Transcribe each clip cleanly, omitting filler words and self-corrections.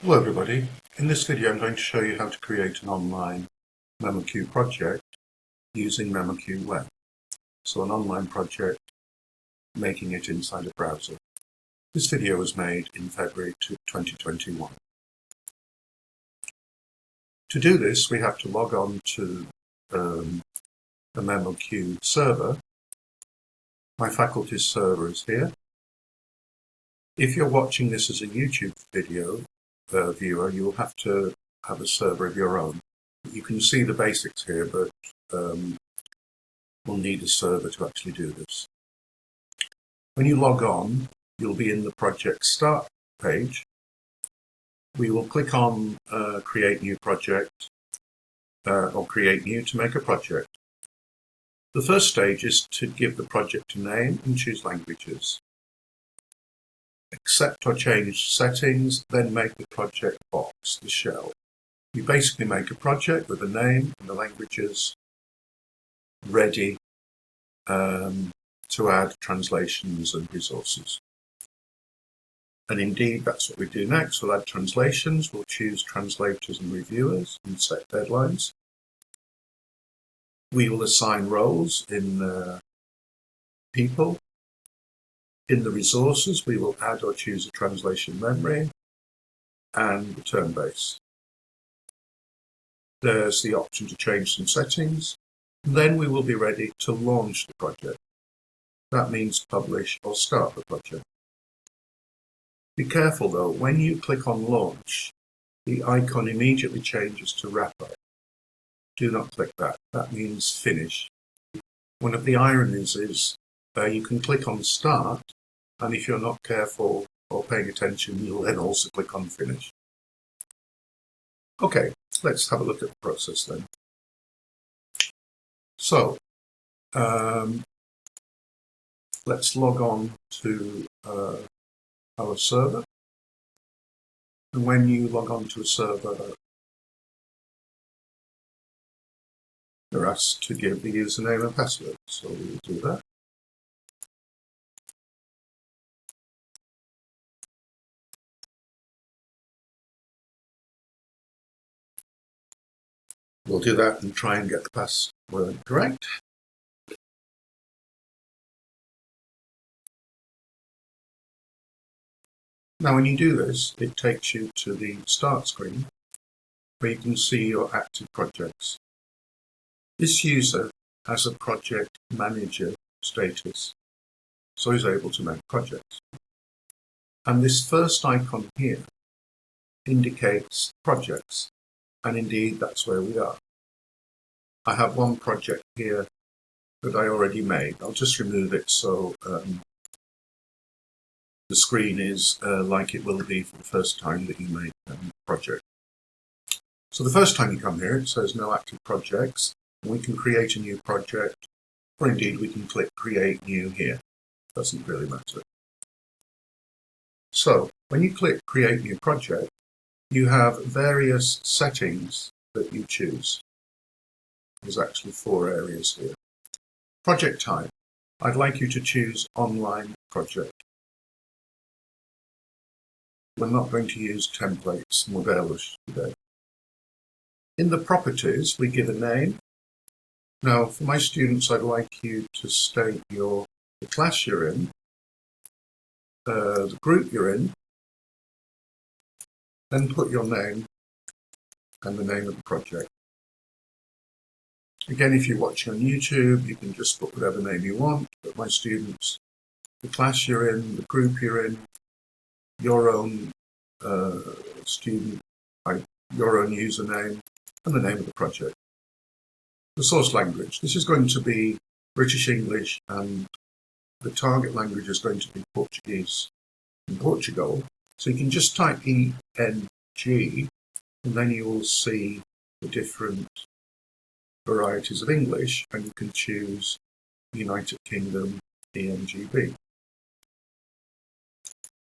Hello everybody, in this video I'm going to show you how to create an online memoQ project using memoQweb. So an online project, making it inside a browser. This video was made in February 2021. To do this we have to log on to a memoQ server. My faculty's server is here. If you're watching this as a YouTube video, viewer, you will have to have a server of your own. You can see the basics here, but we'll need a server to actually do this. When you log on, you'll be in the project start page. We will click on create new project or create new to make a project. The first stage is to give the project a name and choose languages. Accept or change settings, then make the project box, the shell. You basically make a project with a name and the languages ready to add translations and resources. And indeed, that's what we do next. We'll add translations, we'll choose translators and reviewers and set deadlines. We will assign roles in people. In the resources, we will add or choose a translation memory and the Termbase. There's the option to change some settings. Then we will be ready to launch the project. That means publish or start the project. Be careful though, when you click on launch, the icon immediately changes to wrap up. Do not click that. That means finish. One of the ironies is you can click on start, and if you're not careful or paying attention, you'll then also click on finish. Okay, let's have a look at the process then. So, let's log on to our server. And when you log on to a server, you're asked to give the username and password. So we'll do that. We'll do that and try and get the password correct. Now when you do this, it takes you to the start screen where you can see your active projects. This user has a project manager status, so he's able to make projects. And this first icon here indicates projects. And indeed, that's where we are. I have one project here that I already made. I'll just remove it so the screen is like it will be for the first time that you make a project. So the first time you come here, it says no active projects. We can create a new project, or indeed we can click create new here. Doesn't really matter. So when you click create new project, you have various settings that you choose. There's actually 4 areas here. Project type. I'd like you to choose online project. We're not going to use templates, modelos today. In the properties, we give a name. Now, for my students, I'd like you to state the class you're in, the group you're in, then put your name and the name of the project. Again, if you're watching on YouTube, you can just put whatever name you want, but my students, the class you're in, the group you're in, your own student, your own username, and the name of the project. The source language. This is going to be British English, and the target language is going to be Portuguese in Portugal. So you can just type ENG, and then you will see the different varieties of English, and you can choose United Kingdom ENGB.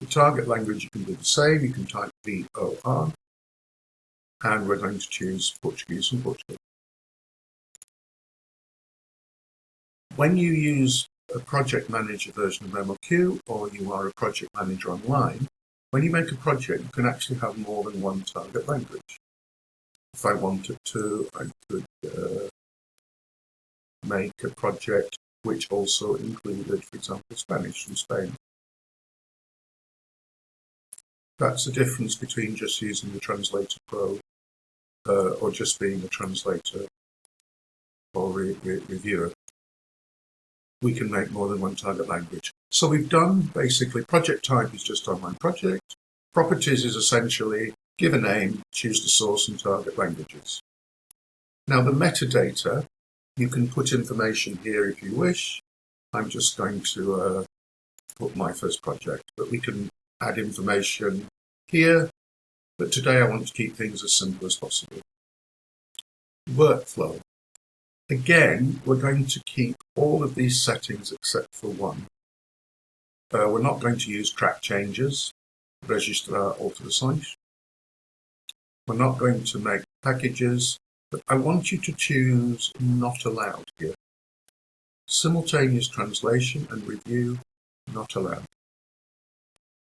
The target language, you can do the same. You can type VOR, and we're going to choose Portuguese from Portugal. When you use a project manager version of memoQ, or you are a project manager online, When you make a project, you can actually have more than one target language. If I wanted to, I could make a project which also included, for example, Spanish from Spain. That's the difference between just using the Translator Pro or just being a translator or reviewer. We can make more than one target language. So we've done basically project type is just online project. Properties is essentially give a name, choose the source and target languages. Now the metadata, you can put information here if you wish. I'm just going to put my first project, but we can add information here. But today I want to keep things as simple as possible. Workflow. Again, we're going to keep all of these settings except for one. We're not going to use track changes, registrar, alter the site. We're not going to make packages, but I want you to choose not allowed here. Simultaneous translation and review, not allowed.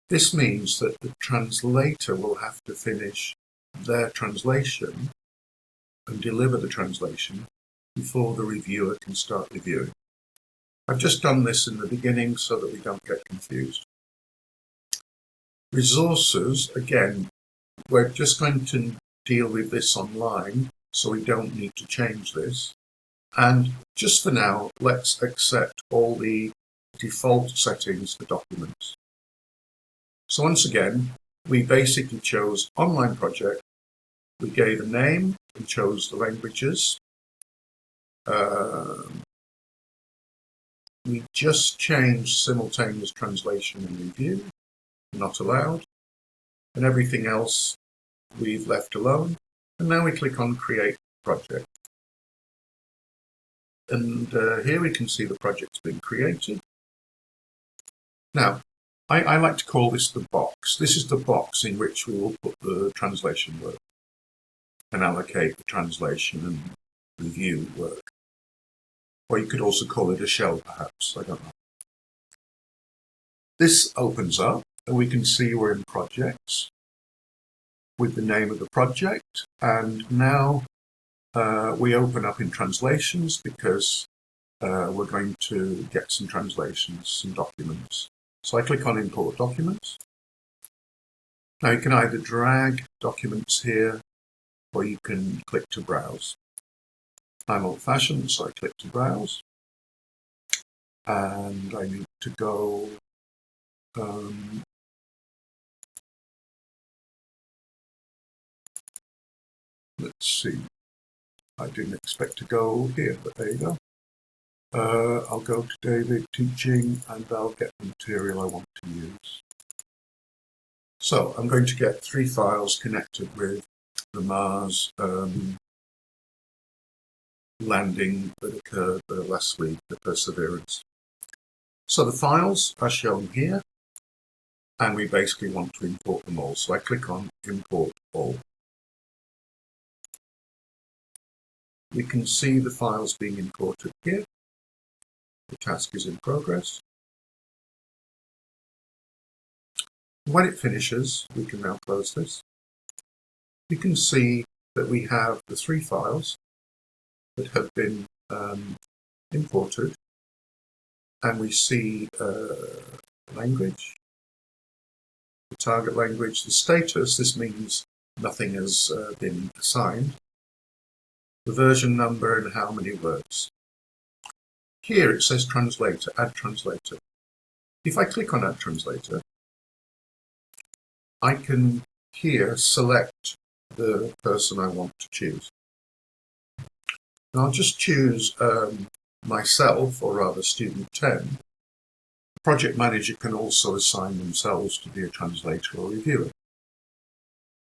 This means that the translator will have to finish their translation and deliver the translation before the reviewer can start reviewing. I've just done this in the beginning so that we don't get confused. Resources, again, we're just going to deal with this online, so we don't need to change this. And just for now, let's accept all the default settings for documents. So once again, we basically chose online project. We gave a name and chose the languages. We just changed simultaneous translation and review, not allowed, and everything else we've left alone. And now we click on Create Project. And here we can see the project's been created. Now, I like to call this the box. This is the box in which we will put the translation work and allocate the translation and review work. Or you could also call it a shell, perhaps, I don't know. This opens up and we can see we're in projects with the name of the project. And now we open up in translations because we're going to get some translations, some documents. So I click on Import Documents. Now you can either drag documents here or you can click to browse. I'm old-fashioned, so I click to browse. And I need to go let's see. I didn't expect to go here, but there you go. I'll go to David Teaching and I'll get the material I want to use. So I'm going to get 3 files connected with the Mars landing that occurred last week, the Perseverance. So the files are shown here and we basically want to import them all. So I click on Import All. We can see the files being imported here. The task is in progress. When it finishes, we can now close this. We can see that we have the 3 files that have been imported, and we see language, the target language, the status. This means nothing has been assigned. The version number and how many words. Here it says translator, add translator. If I click on add translator, I can here select the person I want to choose. And I'll just choose myself, or rather student 10. The project manager can also assign themselves to be a translator or reviewer.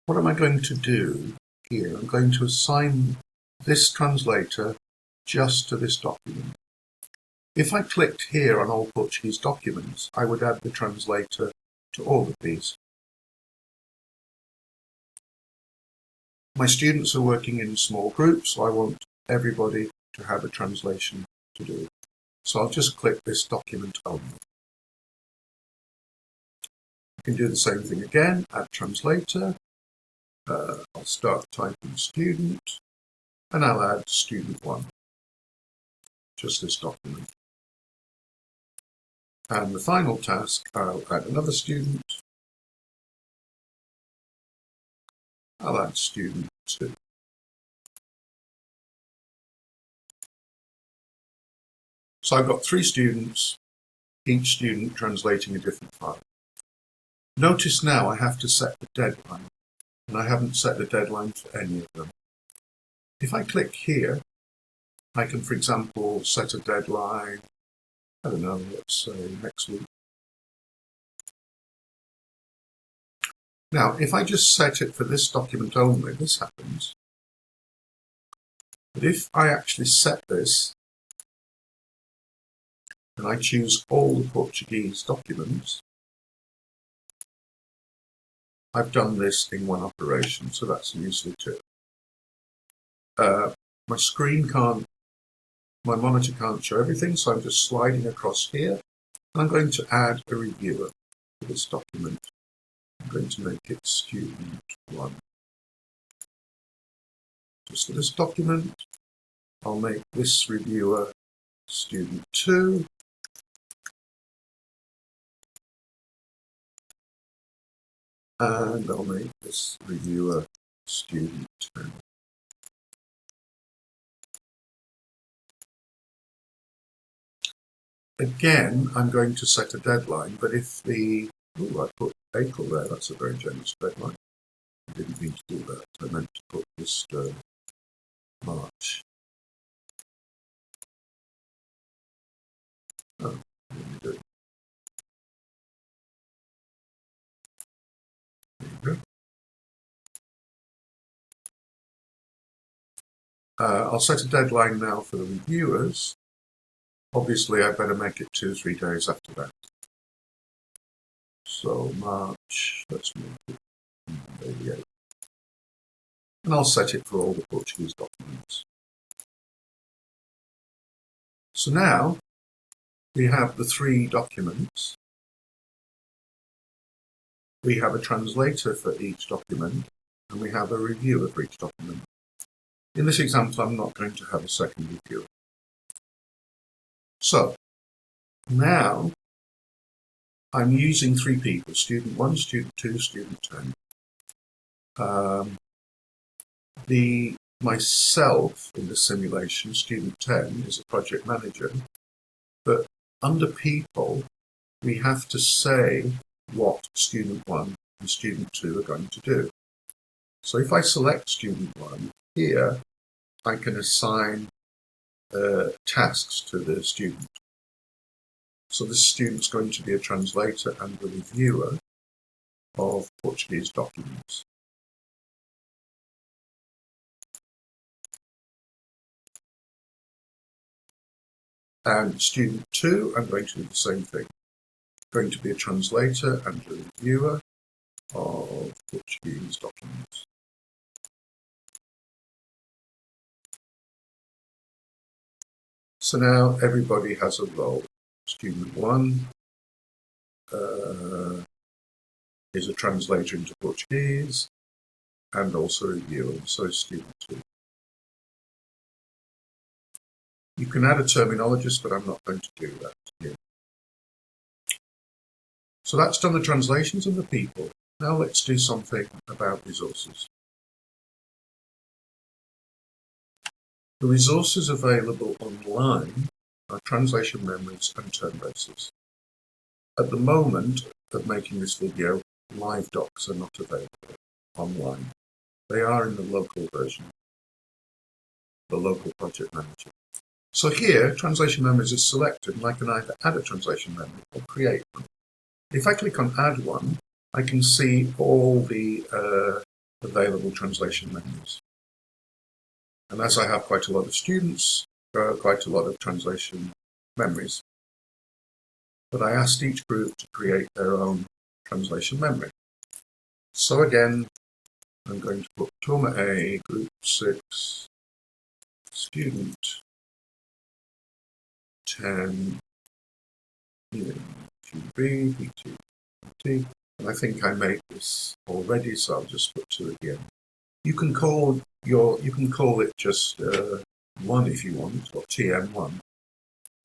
What am I going to do here? I'm going to assign this translator just to this document. If I clicked here on all Portuguese documents, I would add the translator to all of these. My students are working in small groups, so I want everybody to have a translation to do. So I'll just click this document only. can do the same thing again, add translator. I'll start typing student, and I'll add student 1, just this document. And the final task, I'll add another student. I'll add student 2. So I've got 3 students, each student translating a different file. Notice now I have to set the deadline, and I haven't set the deadline for any of them. If I click here, I can, for example, set a deadline, I don't know, let's say next week. Now, if I just set it for this document only, this happens. But if I actually set this, and I choose all the Portuguese documents, I've done this in one operation, so that's a useful tip. My screen can't, my monitor can't show everything, so I'm just sliding across here, and I'm going to add a reviewer to this document. I'm going to make it student 1. Just for this document, I'll make this reviewer student 2. And I'll make this reviewer student 10. Again, I'm going to set a deadline, but if the, oh, I put April there, that's a very generous deadline. I didn't mean to do that, I meant to put this March. Oh, what am I doing? There you go. I'll set a deadline now for the reviewers. Obviously, I better make it 2 or 3 days after that. So March, let's make it 88. And I'll set it for all the Portuguese documents. So now we have the 3 documents. We have a translator for each document, and we have a reviewer for each document. In this example, I'm not going to have a second reviewer. So now I'm using 3 people, student 1, student 2, student 10. Myself in the simulation, student 10, is a project manager, but under people, we have to say what student 1 and student 2 are going to do. So if I select student 1, here I can assign tasks to the student. So this student's going to be a translator and a reviewer of Portuguese documents. And student 2, I'm going to do the same thing. Going to be a translator and a reviewer of Portuguese documents. So now everybody has a role. Student 1 is a translator into Portuguese and also a reviewer, so is student 2. You can add a terminologist, but I'm not going to do that here. So that's done the translations and the people. Now let's do something about resources. The resources available online are translation memories and Termbases. At the moment of making this video, live docs are not available online. They are in the local version, the local project manager. So here, translation memories is selected, and I can either add a translation memory or create one. If I click on add one, I can see all the available translation memories. And as I have quite a lot of students, there are quite a lot of translation memories. But I asked each group to create their own translation memory. So again, I'm going to put Turma A, Group 6, Student 10, QB, PT, And I think I made this already, so I'll just put 2 at the end. You can call it just 1 if you want, or TM1.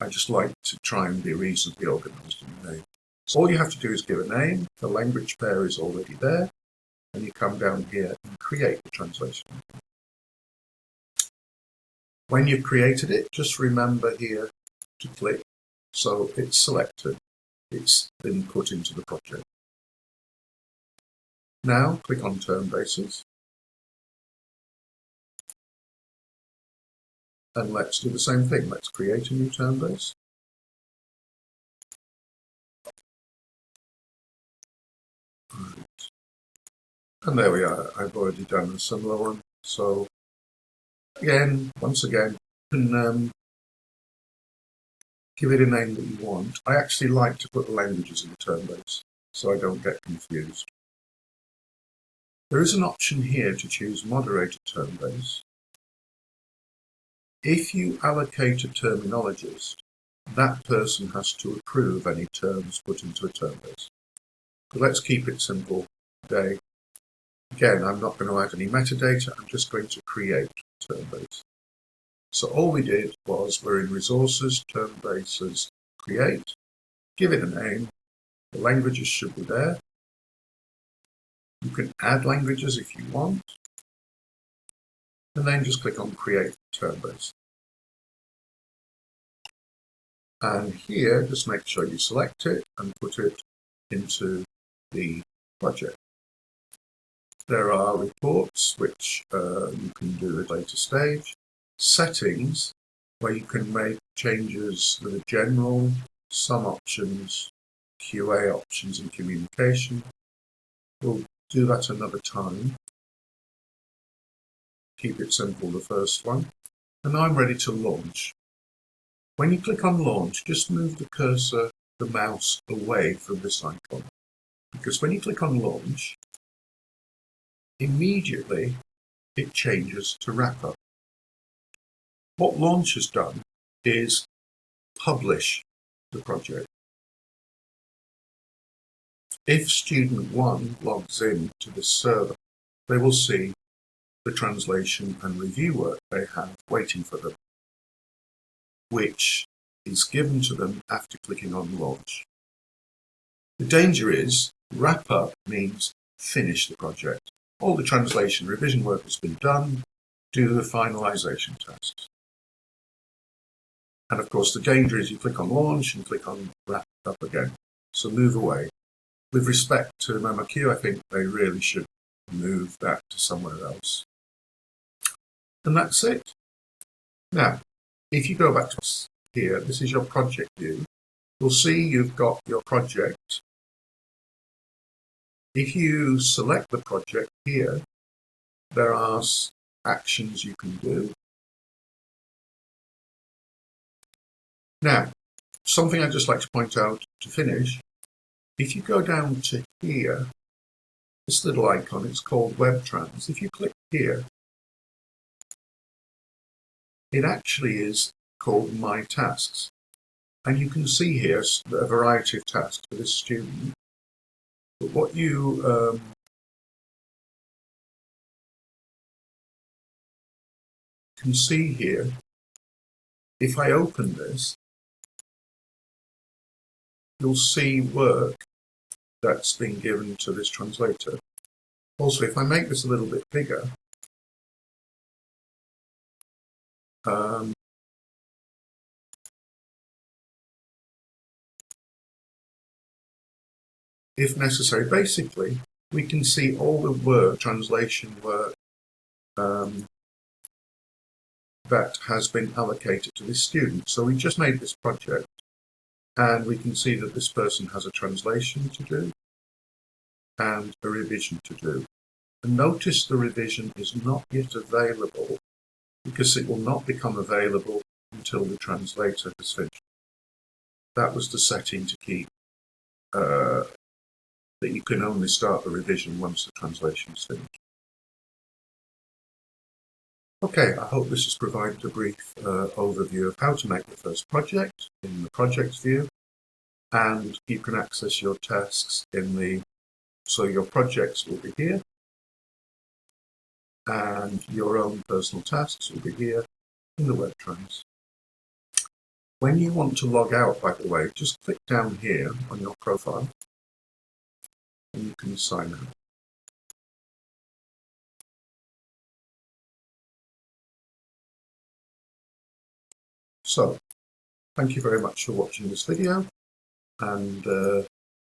I just like to try and be reasonably organised in the name. So all you have to do is give a name, the language pair is already there, and you come down here and create the translation. When you've created it, just remember here to click, so it's selected, it's been put into the project. Now click on Termbases, and let's do the same thing. Let's create a new Termbase. And there we are. I've already done a similar one. So once again, you can give it a name that you want. I actually like to put the languages in the Termbase so I don't get confused. There is an option here to choose moderated Termbase. If you allocate a terminologist, that person has to approve any terms put into a Termbase. But let's keep it simple today. Again, I'm not going to add any metadata, I'm just going to create Termbase. So all we did was we're in Resources, Termbases, Create, give it a name, the languages should be there. You can add languages if you want, and then just click on Create Termbase. And here, just make sure you select it and put it into the project. There are reports, which you can do at a later stage. Settings, where you can make changes that are general, some options, QA options and communication. We'll do that another time. Keep it simple, the first one. And now I'm ready to launch. When you click on launch, just move the cursor, the mouse away from this icon. Because when you click on launch, immediately it changes to wrap up. What launch has done is publish the project. If student 1 logs in to this server, they will see the translation and review work they have waiting for them, which is given to them after clicking on launch. The danger is wrap up means finish the project. All the translation revision work has been done, do the finalization tasks. And of course the danger is you click on launch and click on wrap up again. So move away. With respect to memoQ, I think they really should move that to somewhere else. And that's it. Now, if you go back to here, this is your project view. You'll see you've got your project. If you select the project here, there are actions you can do. Now, something I'd just like to point out to finish, if you go down to here, this little icon, it's called Web Trans. If you click here, it actually is called My Tasks. And you can see here a variety of tasks for this student. But what you can see here, if I open this, you'll see work that's been given to this translator. Also, if I make this a little bit bigger, if necessary, basically, we can see all the work, translation work, that has been allocated to this student. So we just made this project, and we can see that this person has a translation to do and a revision to do. And notice the revision is not yet available because it will not become available until the translator has finished. That was the setting to keep that you can only start the revision once the translation is finished. Okay, I hope this has provided a brief overview of how to make the first project in the project view, and you can access your tasks in the So your projects will be here, and your own personal tasks will be here in the web trans. When you want to log out, by the way, just click down here on your profile and you can sign out. So, thank you very much for watching this video, and